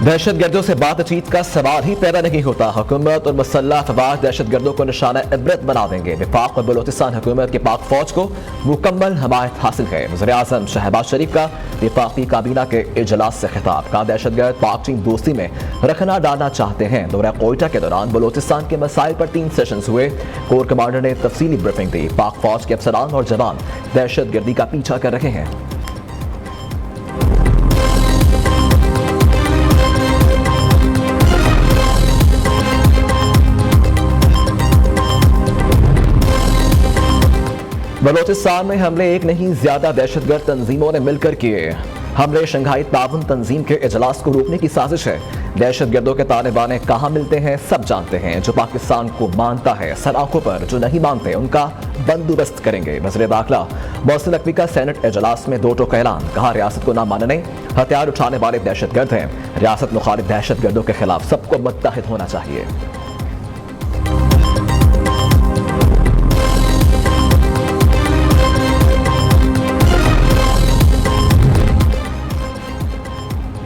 दहशत गर्दों से बातचीत का सवाल ही पैदा नहीं होता। हुकूमत और मुसल्लह अफवाज दहशत गर्दों को निशाना इबरत बना देंगे। वफाक और बलोचिस्तान हुकूमत के पाक फौज को मुकम्मल हमायत हासिल है। वज़ीर-ए-आज़म शहबाज शरीफ का वफाकी काबीना के इजलास से खिताब। कहा दहशत गर्द पाक चीन दोस्ती में रखना डालना चाहते हैं। दौरा कोयटा के दौरान बलोचिस्तान के मसाइल पर 3 सेशंस हुए। कोर कमांडर ने तफसीली ब्रीफिंग दी। पाक फौज के अफसरान और जवान दहशत गर्दी का पीछा कर रहे हैं। बलोचिस्तान में हमले एक नहीं ज्यादा दहशतगर्द तंजीमों ने मिलकर किए। हमले शंघाई ताउन तंजीम के इजलास को रोकने की साजिश है। दहशतगर्दों के तालिबान कहाँ मिलते हैं सब जानते हैं। जो पाकिस्तान को मानता है सलाखों पर, जो नहीं मानते उनका बंदोबस्त करेंगे। वज़ीर दाखिला मोहसिन नकवी का सेनेट इजलास में 2 टोक का ऐलान। कहा रियासत को ना मानने हथियार उठाने वाले दहशतगर्द हैं। रियासत मुखालिफ दहशतगर्दों के खिलाफ सबको मुत्तहिद होना चाहिए।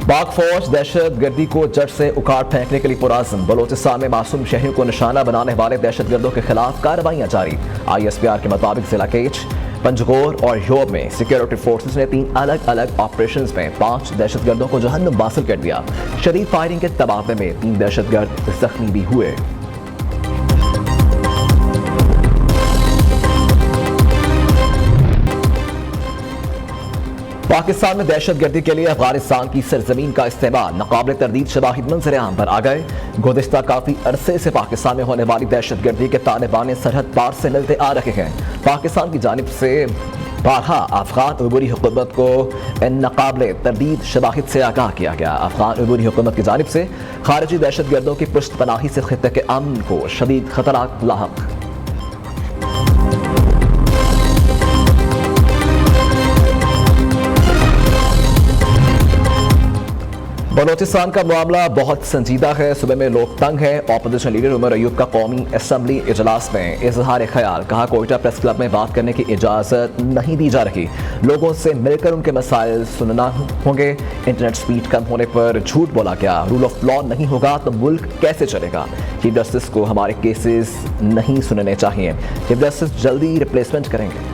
पाक फौज दहशत गर्दी को जड़ से उखाड़ फेंकने के लिए पुराज़म। बलोचिस्तान में मासूम शहरियों को निशाना बनाने वाले दहशत गर्दों के खिलाफ कार्रवाइयां जारी। ISPR के मुताबिक जिला केच, पंजगोर और योब में सिक्योरिटी फोर्सेस ने 3 अलग अलग ऑपरेशंस में 5 दहशत गर्दों को जहन्नुम वासिल कर दिया। शदीद फायरिंग के तबादले में 3 दहशत गर्द जख्मी भी हुए। पाकिस्तान में दहशत गर्दी के लिए अफगानिस्तान की सरजमीन का इस्तेमाल नाकाबिल तरदीद शवाहिद मंजर आम पर आ गए। गुज़िश्ता काफी अरसे से पाकिस्तान में होने वाली दहशत गर्दी के तालिबान सरहद पार से मिलते आ रहे हैं। पाकिस्तान की जानिब से बारहा अफगान अबूरी हुकूमत को इन नाकाबिल तरदीद शवाहिद से आगाह किया गया। अफगान अबूरी हुकूमत की जानिब से खारिजी दहशत गर्दों की पुश्त पनाही से खित्ते के अमन को शदीद खतरा लाहक। बलोचिस्तान का मामला बहुत संजीदा है। सुबह में लोग तंग हैं। ऑपोजिशन लीडर उमर अयूब का कौमी असम्बली इजलास में इजहार ख्याल। कहा कोयटा प्रेस क्लब में बात करने की इजाजत नहीं दी जा रही। लोगों से मिलकर उनके मसाइल सुनना होंगे। इंटरनेट स्पीड कम होने पर झूठ बोला गया। रूल ऑफ लॉ नहीं होगा तो मुल्क कैसे चलेगा। चीफ जस्टिस को हमारे केसेस नहीं सुनने चाहिए। चीफ जस्टिस जल्दी रिप्लेसमेंट करेंगे।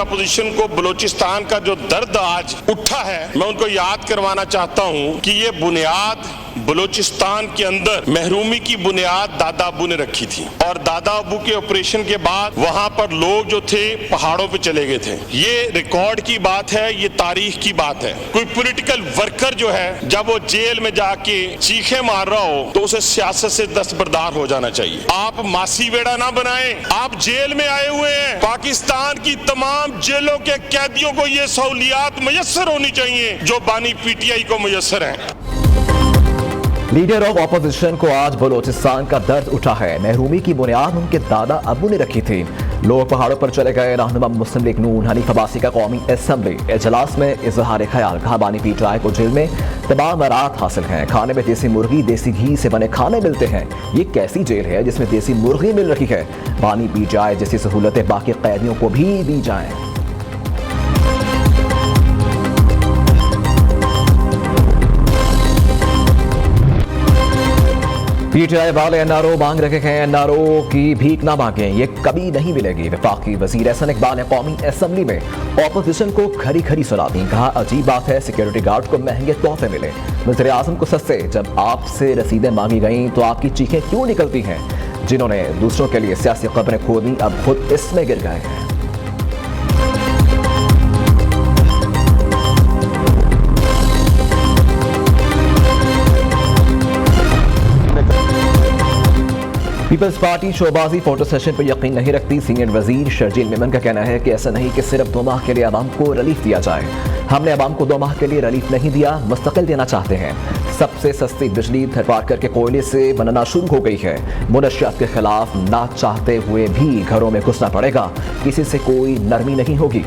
अपोजिशन को बलोचिस्तान का जो दर्द आज उठा है, मैं उनको याद करवाना चाहता हूं कि ये बुनियाद बलोचिस्तान के अंदर महरूमी की बुनियाद दादा अबू ने रखी थी और दादा अबू के ऑपरेशन के बाद वहां पर लोग जो थे पहाड़ों पे चले गए थे। ये रिकॉर्ड की बात है, ये तारीख की बात है। कोई पॉलिटिकल वर्कर जो है जब वो जेल में जाके चीखे मार रहा हो तो उसे सियासत से दस्तबरदार हो जाना चाहिए। आप मासी वेड़ा ना बनाएं। आप जेल में आए हुए हैं। पाकिस्तान की तमाम जेलों के कैदियों को ये सहूलियात मुयस्सर होनी चाहिए जो बानी PTI को मुयस्सर है। लीडर ऑफ ऑपोजिशन को आज बलोचिस्तान का दर्द उठा है। महरूमी की बुनियाद उनके दादा अबू ने रखी थी। लोग पहाड़ों पर चले गए। रहनुमा मुस्लिम लीग नून हनीफ अब्बासी का कौमी असम्बली इजलास में इजहार ख्याल। कहा बानी PTI को जेल में तमाम राहत हासिल हैं। खाने में देसी मुर्गी देसी घी से बने खाने मिलते हैं। ये कैसी जेल है जिसमें देसी मुर्गी मिल रही है। बानी PTI जैसी सहूलतें बाकी कैदियों को भी दी जाएं। PTI वाले NRO मांग रहे हैं। NRO की भीख ना मांगे, ये कभी नहीं मिलेगी। वफाकी वजीर एहसन इकबाल ने कौमी असम्बली में ऑपोजिशन को खरी खरी सुना दी। कहा अजीब बात है सिक्योरिटी गार्ड को महंगे तोहफे मिले, वज़ीर-ए-आज़म को सस्ते। जब आपसे रसीदें मांगी गई तो आपकी चीखें क्यों निकलती हैं। जिन्होंने दूसरों के लिए सियासी खबरें खोदी अब खुद इसमें गिर गए हैं। पीपल्स पार्टी शोबाजी फोटो सेशन पर यकीन नहीं रखती। सीनियर वजीर शर्जील मेमन का कहना है कि ऐसा नहीं कि सिर्फ 2 माह के लिए आवाम को रिलीफ दिया जाए। हमने आवाम को 2 माह के लिए रिलीफ नहीं दिया, मुस्तकिल देना चाहते हैं। सबसे सस्ती बिजली थर्ड पार्कर के कोयले से बनना शुरू हो गई है। मुनशियात के खिलाफ ना चाहते हुए भी घरों में घुसना पड़ेगा। किसी से कोई नरमी नहीं होगी।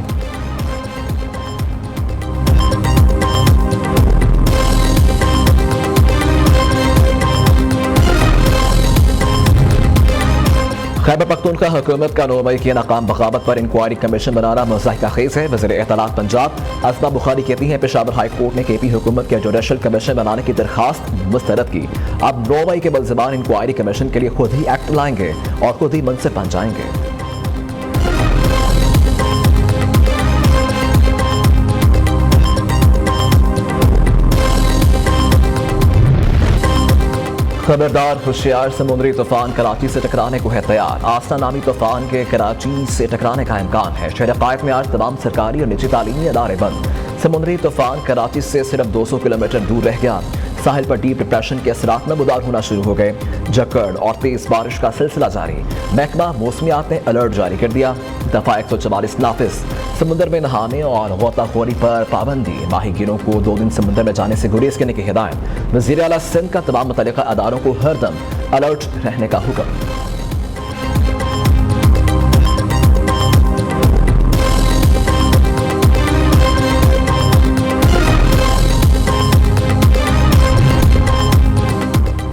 खैबर पख्तूनख्वा हुकूमत का 9 मई की नाकाम बगावत पर इंक्वायरी कमीशन बनाना मुज़ाहिका खेज है। वज़ीर इत्तलात पंजाब असमा बुखारी कहती हैं पेशावर हाई कोर्ट ने KP हुकूमत के जुडिशल कमीशन बनाने की दरखास्त मुस्तरद की। अब 9 मई के मुल्ज़िमान इंक्वायरी कमीशन के लिए खुद ही एक्ट लाएंगे और खुद ही मुंसिफ बन जाएंगे। खबरदार होशियार, समुद्री तूफान कराची से टकराने को है तैयार। आस्था नामी तूफान के कराची से टकराने का इम्कान है। शहर कायद में आज तमाम सरकारी और निजी तालीमी अदारे बंद। समुद्री तूफान कराची से सिर्फ 200 किलोमीटर दूर रह गया। साहिल पर डीप डिप्रेशन के असरात नमूदार होना शुरू हो गए। जकड़ और तेज बारिश का सिलसिला जारी। महकमा मौसमियात ने अलर्ट जारी कर दिया। दफा 144 नाफिज। समुद्र में नहाने और गोताखोरी पर पाबंदी। माहीगीरों को 2 दिन समुद्र में जाने से गुरेज करने की हिदायत। वज़ीर आला सिंध का तमाम मुतल्लिका अदारों को हरदम अलर्ट रहने का हुक्म।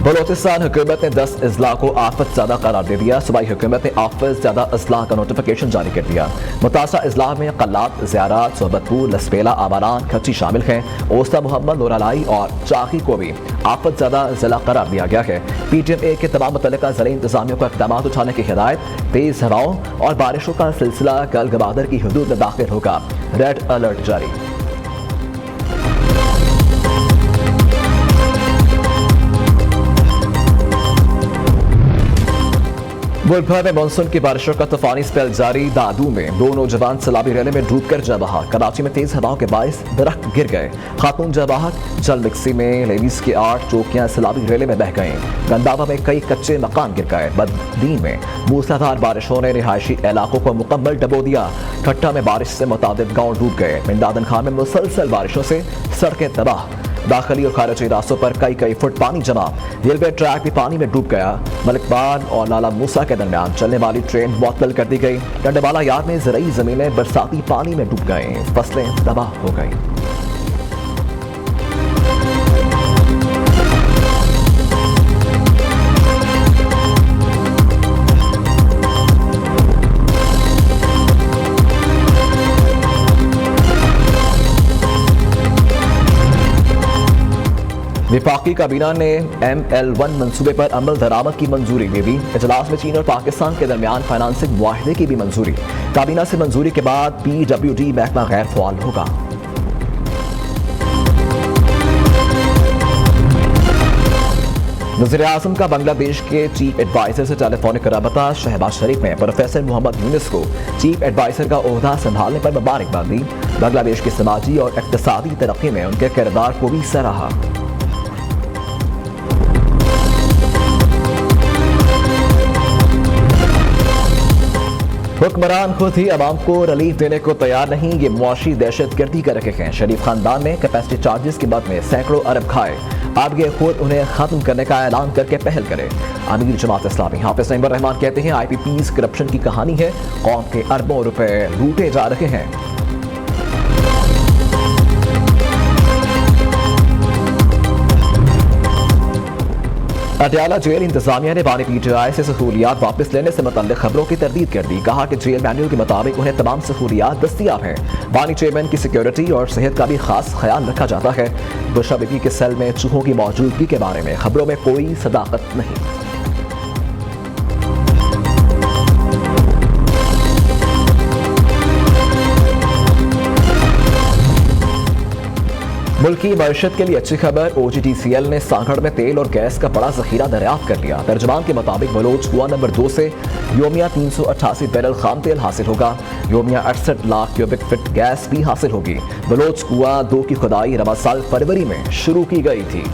बलोचिस्तान हुकूमत ने 10 अजला को आफत ज़्यादा करार दे दिया। सूबाई हुकूमत ने आफत ज़्यादा अजला का नोटिफिकेशन जारी कर दिया। मुतासा अजला में कल्लात, ज़ियारात, सोहबतपुर, लसपेला, आवारान, खच्ची शामिल हैं। ओस्ता मोहम्मद, नूरालाई और चाकी को भी आफत ज़्यादा ज़िला करार दिया गया है। PTMA के तमाम मुतल्लिका ज़िला इंतज़ामिया को इक़दाम उठाने की हिदायत। तेज़ हवाओं और बारिशों का सिलसिला कल गवादर की हदूद में दाखिल होगा। रेड अलर्ट जारी। मुल्क भर में मानसून की बारिशों का तूफानी स्पेल जारी। दादू में 2 नौजवान सैलाबी रैली में डूबकर जा बहा। कराची में तेज हवाओं के बायस दरख्त गिर गए। खातून जा बहाक। जल मिक्सी में लेडीज की 8 चौकियां सैलाबी रैली में बह गईं। गंदावा में कई कच्चे मकान गिर गए। बददीन में मूसलाधार बारिशों ने रिहायशी इलाकों को मुकम्मल डबो दिया। ठट्टा में बारिश से मुतादिद गाँव डूब गए। मिंदादन खान में मुसलसल बारिशों से सड़कें तबाह। दाखिली और खारिजी रास्तों पर कई फुट पानी जमा। रेलवे ट्रैक भी पानी में डूब गया। मलिकबाग और लाला मूसा के दरमियान चलने वाली ट्रेन मुअत्तल कर दी गई। डंडेवाला यार्ड में ज़रई ज़मीनें बरसाती पानी में डूब गई। फसलें तबाह हो गई। विफाकी काबीना ने ML1 मंसूबे पर अमल दरामद की मंजूरी दे दी। इजलास में चीन और पाकिस्तान के दरमियान फाइनेंसिंग मुआहदे की भी मंजूरी। काबीना से मंजूरी के बाद PWD महकमा गैर फ़आल होगा। वज़ीर आज़म का बांग्लादेश के चीफ एडवाइजर से टेलीफोनिक रबता। शहबाज शरीफ ने प्रोफेसर मोहम्मद यूनिस को चीफ एडवाइजर का ओहदा संभालने पर मुबारकबाद दी। बांग्लादेश की समाजी और इक़्तिसादी तरक्की में उनके किरदार को भी सराहा। हुक्मरान खुद ही अवाम को रिलीफ देने को तैयार नहीं। ये मुआशी दहशतगर्दी कर रखे हैं। शरीफ खानदान ने कैपेसिटी चार्जेस की मद में सैकड़ों अरब खाए। अब ये खुद उन्हें खत्म करने का ऐलान करके पहल करे। अमीर जमात इस्लामी हाफिज नईमुर रहमान कहते हैं IPPs करप्शन की कहानी है। कौम के अरबों रुपए लूटे जा रहे हैं। अडयाला जेल इंतजामिया ने बानी PTI से सहूलियात वापस लेने से मुतल्लिक खबरों की तरदीद कर दी। कहा कि जेल मैनुअल के मुताबिक उन्हें तमाम सहूलियात दस्तियाब हैं। बानी चेयरमैन की सिक्योरिटी और सेहत का भी खास ख्याल रखा जाता है। बुशरा बीबी के सेल में चूहों की मौजूदगी के बारे में खबरों में कोई सदाकत नहीं। मुल्की मईशत के लिए अच्छी खबर। OGTCL ने सांगड़ में तेल और गैस का बड़ा जखीरा दरियाफ्त कर लिया। तर्जमान के मुताबिक बलोच कुआं नंबर 2 से योमिया 388 बैरल खाम तेल हासिल होगा। योमिया 68 लाख क्यूबिक फीट गैस भी हासिल होगी। बलोच कुआं 2 की खुदाई रवा साल फरवरी में शुरू की गई थी।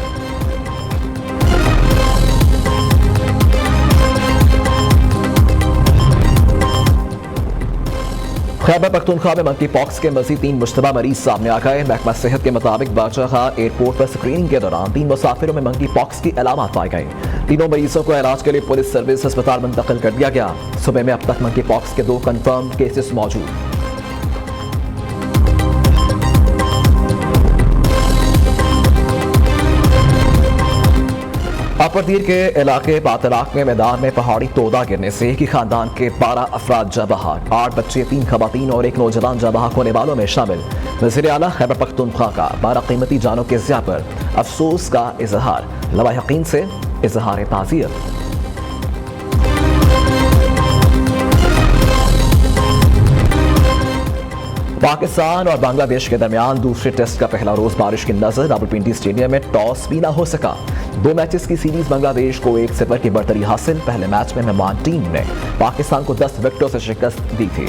खैबर पख्तूनख्वा में मंकी पॉक्स के मजीद 3 मुश्तबा मरीज सामने आ गए। महकमा सेहत के मुताबिक बादशाह एयरपोर्ट पर स्क्रीनिंग के दौरान 3 मुसाफिरों में मंकी पॉक्स की अलामत पाई गई। तीनों मरीजों को इलाज के लिए पुलिस सर्विस अस्पताल मुंतकिल कर दिया गया। सुबह में अब तक मंकी पॉक्स के 2 कंफर्म केसेस मौजूद। रावपुरदीर के इलाके पातलाक में मैदान में पहाड़ी तोदा गिरने से एक ही खानदान के 12 अफराद जाँ बहक, 8 बच्चे, 3 खवातीन और 1 नौजवान जाँ बहक होने वालों में शामिल। वज़ीर आला खैबर पख्तूनख्वा का 12 कीमती जानों के ज़िया पर अफसोस का इजहार, लवाहिकीन से इजहार ताज़ियत। पाकिस्तान और बांग्लादेश के दरमियान दूसरे टेस्ट का पहला रोज बारिश की नजर। रावलपिंडी स्टेडियम में टॉस भी ना हो सका। 2 मैचेस की सीरीज बांग्लादेश को 1-0 की बढ़तरी हासिल। पहले मैच में मेहमान टीम ने पाकिस्तान को 10 विकेटों से शिकस्त दी थी।